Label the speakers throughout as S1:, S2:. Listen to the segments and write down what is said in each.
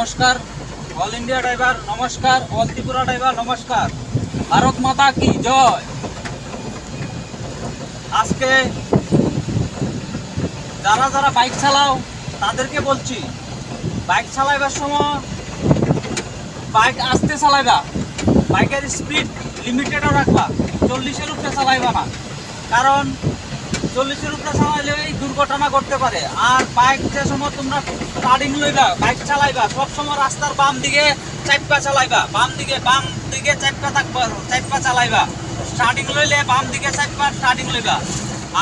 S1: নমস্কার, all India driver নমস্কার, all Tripura driver নমস্কার। ভারত মাতা কি জয়। আজকে যারা যারা বাইক চালাও তাদেরকে বলছি, বাইক চালাইবার সময় বাইক আস্তে চালাইবা, বাইকের স্পিড লিমিটেডও রাখবা, 40-এর উপরে চালাইবা না, কারণ 40-এর উপরে চালাইলেই দুর্ঘটনা করতে পারে। আর বাইক যে সময় তোমরা স্টার্টিং লইবা, বাইক চালাইবা সবসময় রাস্তার বাম দিকে চাইপা চালাইবা, বাম দিকে চাইপা থাকবা, চাইপা চালাইবা। স্টার্টিং লইলে বাম দিকে চাইপা স্টার্টিং লইবা।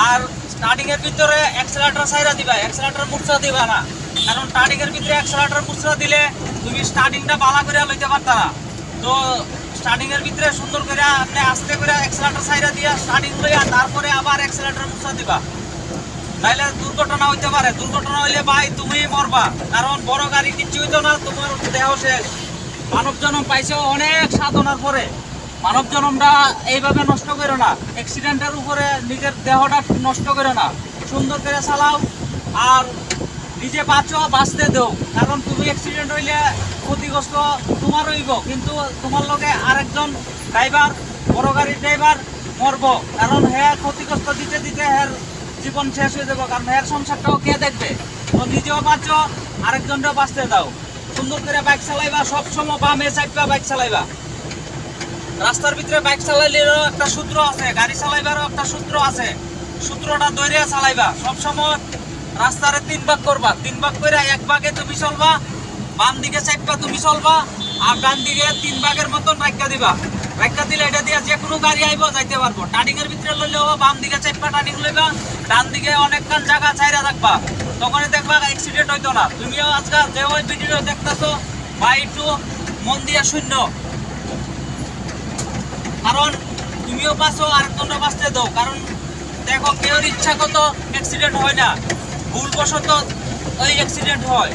S1: আর স্টার্টিং এর ভিতরে অ্যাক্সেলারেটর ছাইরা দিবা, অ্যাক্সেলারেটর মুছরা দিবা না, কারণ স্টার্টিং এর ভিতরে অ্যাক্সেলারেটর মুছরা দিলে তুমি স্টার্টিংটা বালা করে লইতে পারতা না। তো স্টার্টিং এর ভিতরে সুন্দর করে আপনি আস্তে করে অ্যাক্সেলারেটর ছাইরা দিয়া স্টার্টিং লইয়া তারপরে আবার অ্যাক্সেলারেটর মুছরা দিবা, নাইলে দুর্ঘটনা হইতে পারে। দুর্ঘটনা হইলে ভাই তুমি মরবা, কারণ বড় গাড়ি কিচ্ছু হইতো না, তোমার দেহ শেষ। মানব জন্ম পাইছো অনেক সাধনার পরে, মানব জন্মটা এইভাবে নষ্ট করো না, অ্যাক্সিডেন্টের উপরে নিজের দেহটা নষ্ট করো না। সুন্দর করে চালাও আর নিজে বাঁচতে দেও, কারণ তুমি অ্যাক্সিডেন্ট হইলে ক্ষতিগ্রস্ত তোমার হইব, কিন্তু তোমার লগে আরেকজন ড্রাইভার, বড় গাড়ির ড্রাইভার মরব, কারণ হ্যাঁ ক্ষতিগ্রস্ত দিতে দিতে হ্যাঁ জীবন শেষ হয়ে যাবো, কারণ হ্যাঁ সংসারটাও কে দেখবে। তো নিজেও বাঁচো, আরেকজনটাও বাঁচতে দাও। সুন্দর করে বাইক চালাইবা, সবসময় বামে চাইপা বাইক চালাইবা। রাস্তার ভিতরে বাইক চালাইলেও একটা সূত্র আছে, গাড়ি চালাইবারও একটা সূত্র আছে, সূত্রটা ধরে চালাইবা। সবসময় রাস্তারে 3 ভাগ করবা, 3 ভাগ করে 1 ভাগে তুমি চলবা, বাম দিকে চাইপা তুমি চলবা, আর ডান দিকে 3 ভাগের মতন রাখা দিবা। রাখা দিলে এটা দিয়ে যে কোনো গাড়ি আইব যাইতে পারবো। টার্নিং এর ভিতরে লইলেও বাম দিকে চাইপা টার্নিং লইবা, ডান দিকে অনেকক্ষণ জায়গা ছাইরা রাখবা, তখনই দেখবা অ্যাক্সিডেন্ট হইতো না। তুমিও আজকাল যে ওই ভিডিও দেখতেছো বা একটু মন দিয়ে শূন্য, কারণ তুমিও বাঁচো আরেকজনটা বাঁচতে দাও। কারণ দেখো কেউর ইচ্ছাগত অ্যাক্সিডেন্ট হয় না, ভুলবশত ওই অ্যাক্সিডেন্ট হয়।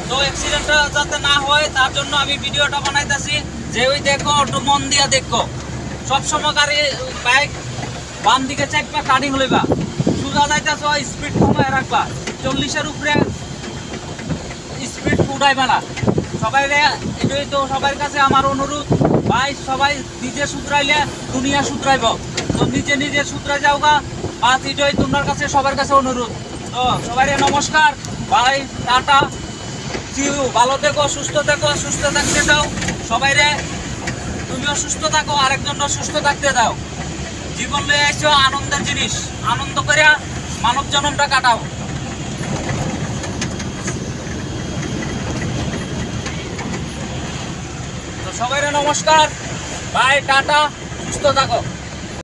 S1: তো অ্যাক্সিডেন্টটা যাতে না হয় তার জন্য আমি ভিডিওটা বানাইতেছি, যে ওই দেখো একটু মন দিয়া দেখো। সবসময় গাড়ি বাইক বাম দিকে চাইপা টার্নিং লইবা, সোজা যাইতেছ স্পিড কমায় রাখবা, 40-এর উপরে স্পিড উঠাইবা না। সবাই এটাই তো সবার কাছে আমার অনুরোধ, ভাই সবাই নিজে শুধরাইলে দুনিয়া শুধরাইব। তো নিজে নিজে শুধরাই যাওগা, বাস এটাই তোমার কাছে সবার কাছে অনুরোধ। তো সবাই নমস্কার, ভাই টাটা, ভালো থেকো, সুস্থ থেকো, সুস্থ থাকতে দাও সবাইরে। তুমিও সুস্থ থাকো, আরেকজনও সুস্থ থাকতে দাও। জীবন লয়ে আইছো আনন্দের জিনিস, আনন্দ করে মানব জন্মটা কাটাও। তো সবাইরে নমস্কার, বাই টাটা, সুস্থ থাকো।